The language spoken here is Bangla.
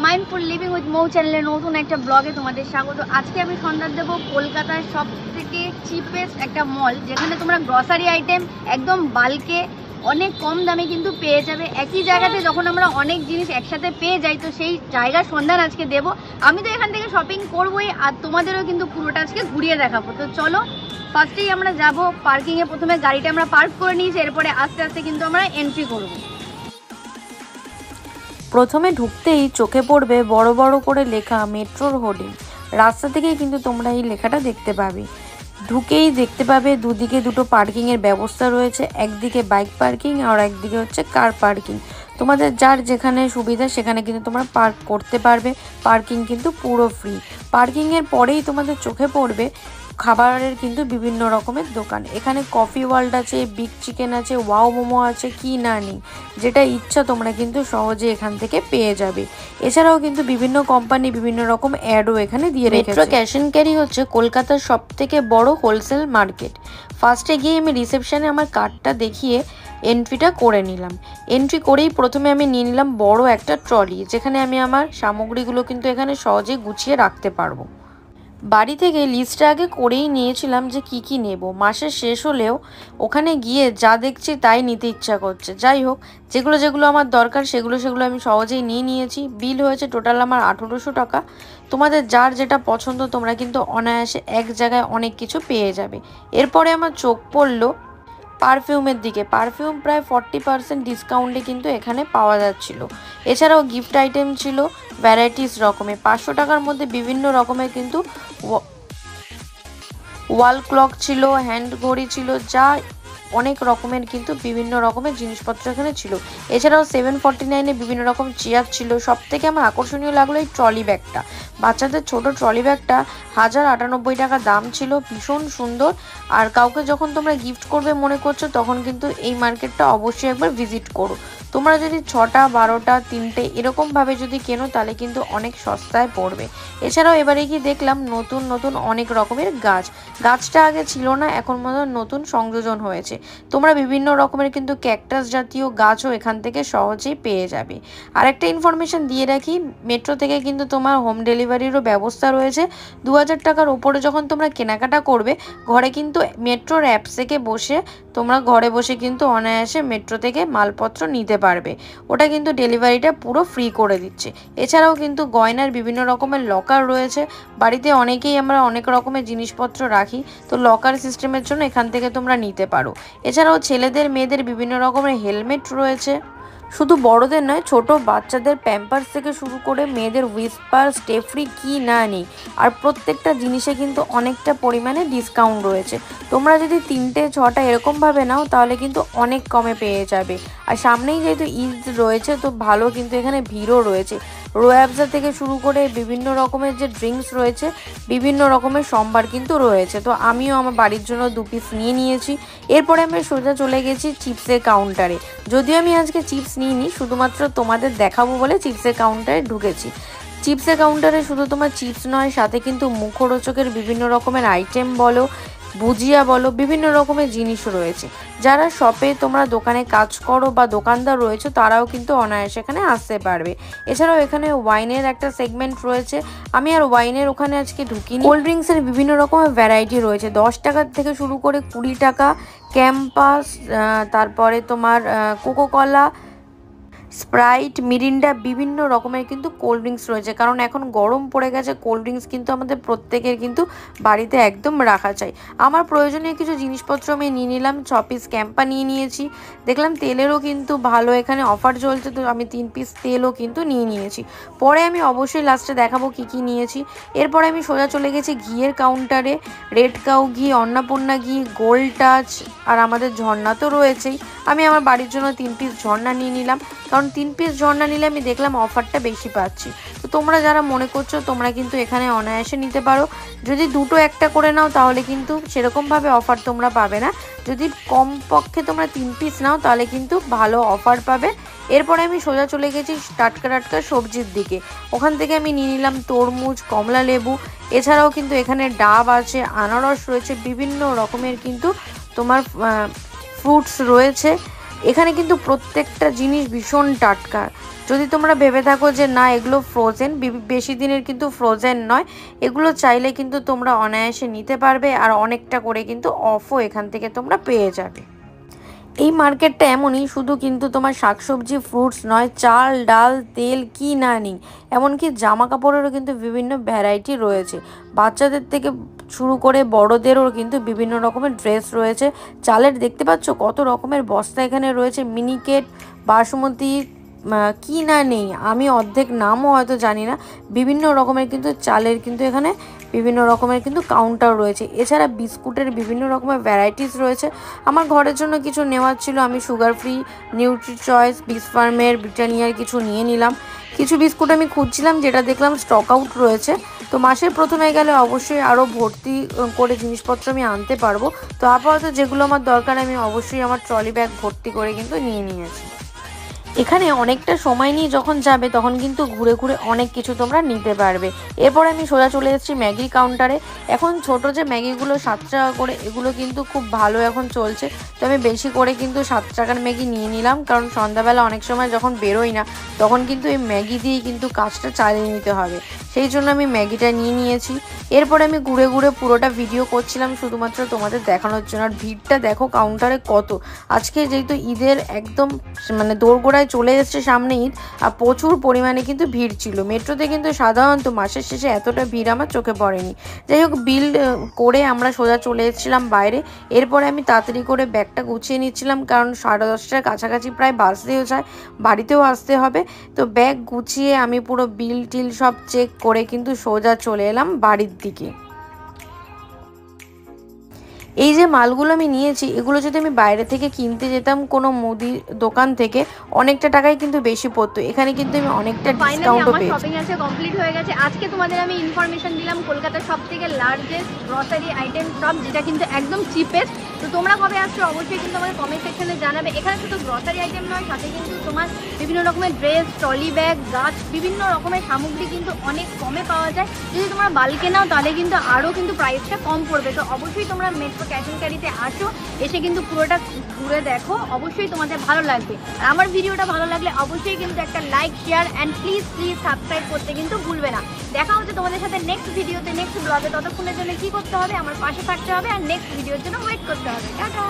মাইন্ডফুল লিভিং উইথ মৌ চ্যানেলে নতুন একটা ব্লগে তোমাদের স্বাগত। আজকে আমি সন্ধান দেবো কলকাতার সব থেকে চিপেস্ট একটা মল, যেখানে তোমরা গ্রসারি আইটেম একদম বাল্কে অনেক কম দামে কিন্তু পেয়ে যাবে। একই জায়গাতে যখন আমরা অনেক জিনিস একসাথে পেয়ে যাই, তো সেই জায়গার সন্ধান আজকে দেবো। আমি তো এখান থেকে শপিং করবোই, আর তোমাদেরও কিন্তু পুরোটা আজকে ঘুরিয়ে দেখাবো। তো চলো, ফার্স্টেই আমরা যাব পার্কিংয়ে। প্রথমে গাড়িটা আমরা পার্ক করে নিয়েছি, এরপরে আস্তে আস্তে কিন্তু আমরা এন্ট্রি করবো। প্রথমে ঢুকতেই চোখে পড়বে বড় বড় করে লেখা মেট্রোর হোর্ডিং। রাস্তা থেকেই কিন্তু তোমরা এই লেখাটা দেখতে পাবে। ঢুকেই দেখতে পাবে দুদিকে দুটো পার্কিংয়ের ব্যবস্থা রয়েছে, একদিকে বাইক পার্কিং আর একদিকে হচ্ছে কার পার্কিং। তোমাদের যার যেখানে সুবিধা সেখানে কিন্তু তোমরা পার্ক করতে পারবে। পার্কিং কিন্তু পুরো ফ্রি। পার্কিংয়ের পরেই তোমাদের চোখে পড়বে খাবারের কিন্তু বিভিন্ন রকমের দোকান। এখানে কফি ওয়ার্ল্ড আছে, বিগ চিকেন আছে, ওয়াও মোমো আছে, কি না নেই, যেটা ইচ্ছা তোমরা কিন্তু সহজে এখান থেকে পেয়ে যাবে। এছাড়াও কিন্তু বিভিন্ন কোম্পানি বিভিন্ন রকম অ্যাডও এখানে দিয়ে রেখেছে। মেট্রো ক্যাশ এন্ড ক্যারি হচ্ছে কলকাতার সব থেকে বড় হোলসেল মার্কেট। ফার্স্টে গিয়ে আমি রিসেপশনে আমার কার্ডটা দেখিয়ে এন্ট্রিটা করে নিলাম। এন্ট্রি করেই প্রথমে আমি নিয়ে নিলাম বড় একটা ট্রলি, যেখানে আমি আমার সামগ্রীগুলো কিন্তু এখানে সহজে গুছিয়ে রাখতে পারবো। বাড়ি থেকে লিস্টটা আগে করেই নিয়েছিলাম যে কি কি নেব। মাসের শেষ হলেও ওখানে গিয়ে যা দেখছি তাই নিতে ইচ্ছা করছে। যাই হোক, যেগুলো যেগুলো আমার দরকার সেগুলো আমি সহজেই নিয়ে নিয়েছি। বিল হয়েছে টোটাল আমার 1800 টাকা। তোমাদের যার যেটা পছন্দ তোমরা কিন্তু অনায়াসে এক জায়গায় অনেক কিছু পেয়ে যাবে। এরপরে আমার চোখ পড়লো পারফিউমের দিকে। পারফিউম প্রায় 40% ডিসকাউন্টে কিন্তু এখানে পাওয়া যাচ্ছিল। এছাড়াও গিফট আইটেম ছিল ভ্যারাইটিস রকমের। 500 টাকার মধ্যে বিভিন্ন রকমের কিন্তু ওয়াল ক্লক ছিল, হ্যান্ড ঘড়ি ছিল, যা অনেক রকমের কিন্তু বিভিন্ন রকমের জিনিসপত্র এখানে ছিল। এছাড়াও 749-এ বিভিন্ন রকম চেয়ার ছিল। সব থেকে আমার আকর্ষণীয় লাগলো এই ট্রলি ব্যাগটা। বাচ্চাদের ছোট ট্রলি ব্যাগটা 1098 টাকা দাম ছিল, ভীষণ সুন্দর। আর কাউকে যখন তোমরা গিফট করবে মনে করছো, তখন কিন্তু এই মার্কেটটা অবশ্যই একবার ভিজিট করো। তোমরা যদি 6টা 12টা 3টে এরকমভাবে যদি কেনো, তাহলে কিন্তু অনেক সস্তায় পড়বে। এছাড়াও এবারে কি দেখলাম নতুন নতুন অনেক রকমের গাছটা আগে ছিল না, এখন মনে নতুন সংযোজন হয়েছে। তোমরা বিভিন্ন রকমের কিন্তু ক্যাকটাস জাতীয় গাছও এখান থেকে সহজেই পেয়ে যাবে। আর একটা ইনফরমেশন দিয়ে রাখি, মেট্রো থেকে কিন্তু তোমার হোম ডেলিভারিরও ব্যবস্থা রয়েছে। 2000 টাকার উপরে যখন তোমরা কেনাকাটা করবে, ঘরে কিন্তু মেট্রোর অ্যাপস থেকে বসে তোমরা ঘরে বসে কিন্তু অনায়াসে মেট্রো থেকে মালপত্র নিতে পারবে। ওটা কিন্তু ডেলিভারিটা পুরো ফ্রি করে দিচ্ছে। এছাড়াও কিন্তু গয়নার বিভিন্ন রকমের লকার রয়েছে। বাড়িতে অনেকেই আমরা অনেক রকমের জিনিসপত্র রাখি, তো লকার সিস্টেমের জন্য এখান থেকে তোমরা নিতে পারো। এছাড়াও ছেলেদের মেয়েদের বিভিন্ন রকমের হেলমেট রয়েছে। শুধু বড়দের নয়, ছোট বাচ্চাদের প্যাম্পার্স থেকে শুরু করে মেয়েদের হুইসপার, স্টেপ ফ্রি, কি না নেই। আর প্রত্যেকটা জিনিসে কিন্তু অনেকটা পরিমাণে ডিসকাউন্ট রয়েছে। তোমরা যদি 3টে 6টা এরকমভাবে নাও, তাহলে কিন্তু অনেক কমে পেয়ে যাবে। আর সামনেই যেহেতু ঈদ রয়েছে, তো ভালো কিন্তু এখানে ভিড়ও রয়েছে। রোয়াবজা থেকে শুরু করে বিভিন্ন রকমের যে ড্রিঙ্কস রয়েছে, বিভিন্ন রকমের সম্ভার কিন্তু রয়েছে। তো আমিও আমার বাড়ির জন্য 2 পিস নিয়ে নিয়েছি। এরপরে আমি সোজা চলে গেছি চিপসের কাউন্টারে। যদিও আমি আজকে চিপস নিইনি, শুধুমাত্র তোমাদের দেখাবো বলে চিপসের কাউন্টারে ঢুকেছি। চিপসের কাউন্টারে শুধু তোমার চিপস নয়, সাথে কিন্তু মুখরোচকের বিভিন্ন রকমের আইটেম বলো, ভুজিয়া বলো, বিভিন্ন রকমের জিনিস রয়েছে। যারা শপে তোমরা দোকানে কাজ করো বা দোকানদার রয়েছে, তারাও কিন্তু অনায়াসে এখানে আসতে পারবে। এছাড়াও এখানে ওয়াইনের একটা সেগমেন্ট রয়েছে। আমি আর ওয়াইনের ওখানে আজকে ঢুকিনি। কোল্ড ড্রিঙ্কসের বিভিন্ন রকমের ভ্যারাইটি রয়েছে, 10 টাকা থেকে শুরু করে 20 টাকা। ক্যাম্পাস, তারপরে তোমার কোকোকলা, স্প্রাইট, মিরিন্ডা, বিভিন্ন রকমের কিন্তু কোল্ড ড্রিঙ্কস রয়েছে। কারণ এখন গরম পড়ে গেছে, কোল্ড ড্রিঙ্কস কিন্তু আমাদের প্রত্যেকের কিন্তু বাড়িতে একদম রাখা চাই। আমার প্রয়োজনীয় কিছু জিনিসপত্র আমি নিয়ে নিলাম। 6 পিস ক্যাম্পা নিয়ে নিয়েছি। দেখলাম তেলেরও কিন্তু ভালো এখানে অফার চলছে, তো আমি 3 পিস তেলও কিন্তু নিয়ে নিয়েছি। পরে আমি অবশ্যই লাস্টে দেখাবো কি কি নিয়েছি। এরপরে আমি সোজা চলে গেছি ঘিয়ের কাউন্টারে। রেড কাউ ঘি, অন্নপূর্ণা ঘি, গোল্ড টাচ, আর আমাদের ঝর্ণা তো রয়েছেই। আমি আমার বাড়ির জন্য 3 পিস ঝর্ণা নিয়ে নিলাম, কারণ 3 পিস ঝর্ণা নিলে আমি দেখলাম অফারটা বেশি পাচ্ছি। তো তোমরা যারা মনে করছো, তোমরা কিন্তু এখানে অনায়াসে নিতে পারো। যদি 2টো 1টা করে নাও, তাহলে কিন্তু সেরকমভাবে অফার তোমরা পাবে না। যদি কম পক্ষে তোমরা 3 পিস নাও, তাহলে কিন্তু ভালো অফার পাবে। এরপরে আমি সোজা চলে গেছি টাটকা টাটকা সবজির দিকে। ওখান থেকে আমি নিয়ে নিলাম তরমুজ, কমলা লেবু। এছাড়াও কিন্তু এখানে ডাব আছে, আনারস রয়েছে, বিভিন্ন রকমের কিন্তু তোমার ফ্রুটস রয়েছে। এখানে কিন্তু প্রত্যেকটা জিনিস ভীষণ টাটকা। যদি তোমরা ভেবে থাকো যে না এগুলো ফ্রোজেন, বেশি দিনের কিন্তু ফ্রোজেন নয়, এগুলো চাইলে কিন্তু তোমরা অনায়াসে নিতে পারবে, আর অনেকটা করে কিন্তু অফও এখান থেকে তোমরা পেয়ে যাবে। এই মার্কেটটা এমনই, শুধু কিন্তু তোমার শাকসবজি ফ্রুটস নয়, চাল ডাল তেল কি না নিই, এমনকি জামা কাপড়েরও কিন্তু বিভিন্ন ভ্যারাইটি রয়েছে। বাচ্চাদের থেকে শুরু করে বড়দেরও কিন্তু বিভিন্ন রকমের ড্রেস রয়েছে। চালের দেখতে পাচ্ছ কত রকমের বস্তা এখানে রয়েছে, মিনিকেট, বাসমতি, কি না নেই আমি অর্ধেক নামও হয়তো জানি না। বিভিন্ন রকমের কিন্তু চালের কিন্তু এখানে বিভিন্ন রকমের কিন্তু কাউন্টার রয়েছে। এছাড়া বিস্কুটের বিভিন্ন রকমের ভ্যারাইটিস রয়েছে। আমার ঘরের জন্য কিছু নেওয়ার ছিল, আমি সুগার ফ্রি, নিউট্রি চয়েস, বিস ফার্মের, ব্রিটানিয়ার কিছু নিয়ে নিলাম। কিছু বিস্কুট আমি খুঁজছিলাম, যেটা দেখলাম স্টক আউট রয়েছে। তো মাসের প্রথমে গেলে অবশ্যই আরও ভর্তি করে জিনিসপত্র আমি আনতে পারবো। তো আপাতত যেগুলো আমার দরকার আমি অবশ্যই আমার ট্রলি ব্যাগ ভর্তি করে কিন্তু নিয়ে নিয়েছি। এখানে অনেকটা সময় নিয়ে যখন যাবে তখন কিন্তু ঘুরে ঘুরে অনেক কিছু তোমরা নিতে পারবে। এরপর আমি সোজা চলে এসেছি ম্যাগির কাউন্টারে। এখন ছোট যে ম্যাগিগুলো 7 টাকা করে, এগুলো কিন্তু খুব ভালো এখন চলছে। তো আমি বেশি করে কিন্তু 7 টাকার ম্যাগি নিয়ে নিলাম, কারণ সন্ধ্যাবেলা অনেক সময় যখন বেরোই না তখন কিন্তু এই ম্যাগি দিয়েই কিন্তু কাজটা চালিয়ে নিতে হবে, সেই জন্য আমি ম্যাগিটা নিয়ে নিয়েছি। এরপর আমি ঘুরে ঘুরে পুরোটা ভিডিও করছিলাম শুধুমাত্র তোমাদের দেখানোর জন্য। আর ভিড়টা দেখো কাউন্টারে কত। আজকে যেহেতু ঈদের একদম মানে দোরগোড়ায় চলে এসছে সামনে ঈদ, আর প্রচুর পরিমাণে কিন্তু ভিড় ছিল। মেট্রোতে কিন্তু সাধারণত মাসের শেষে এতটা ভিড় আমার চোখে পড়েনি। যাই হোক, বিল করে আমরা সোজা চলে এসেছিলাম বাইরে। এরপরে আমি তাড়াতাড়ি করে ব্যাগটা গুছিয়ে নিচ্ছিলাম, কারণ 10:30টার কাছাকাছি প্রায় বাজতেও যায়, বাড়িতেও আসতে হবে। তো ব্যাগ গুছিয়ে আমি পুরো বিল টিল সব চেক করে কিন্তু সোজা চলে এলাম বাড়ির দিকে। এই যে মালগুলো আমি নিয়েছি, এগুলো যদি আমি বাইরে থেকে কিনতে যেতাম কোনো মুদি দোকান থেকে, অনেকটা টাকাই কিন্তু বেশি পড়তো। এখানে কিন্তু আমি অনেকটা ডিসকাউন্টও পেয়েছি। শপিং আছে কমপ্লিট হয়ে গেছে। আজকে তোমাদের আমি ইনফরমেশন দিলাম কলকাতার সবথেকে লার্জেস্ট গ্রসারি আইটেম শপ, যেটা কিন্তু একদম চিপেস্ট। তো তোমরা কবে আসছো অবশ্যই কিন্তু আমাকে কমেন্ট সেকশনে জানাবে। এখানে শুধু গ্রসারি আইটেম নয়, সাথে কিন্তু তোমার বিভিন্ন রকমের ড্রেস, ট্রলি ব্যাগ, গাছ, বিভিন্ন রকমের সামগ্রী কিন্তু অনেক কমে পাওয়া যায়। যদি তোমরা বাল্কে নাও তাহলে কিন্তু আরও কিন্তু প্রাইসটা কম পড়বে। তো অবশ্যই তোমরা মেট্রো ক্যাশ অ্যান্ড ক্যারিতে আসো, এসে কিন্তু পুরোটা ঘুরে দেখো, অবশ্যই তোমাদের ভালো লাগবে। আর আমার ভিডিওটা ভালো লাগলে অবশ্যই কিন্তু একটা like, share and please subscribe করতে কিন্তু ভুলবে না। দেখা হচ্ছে তোমাদের সাথে নেক্সট ভিডিওতে, নেক্সট ব্লগে। ততক্ষণের জন্য কি করতে হবে, আমার পাশে থাকতে হবে আর নেক্সট ভিডিওর জন্য ওয়েট করতে হবে। টাটা।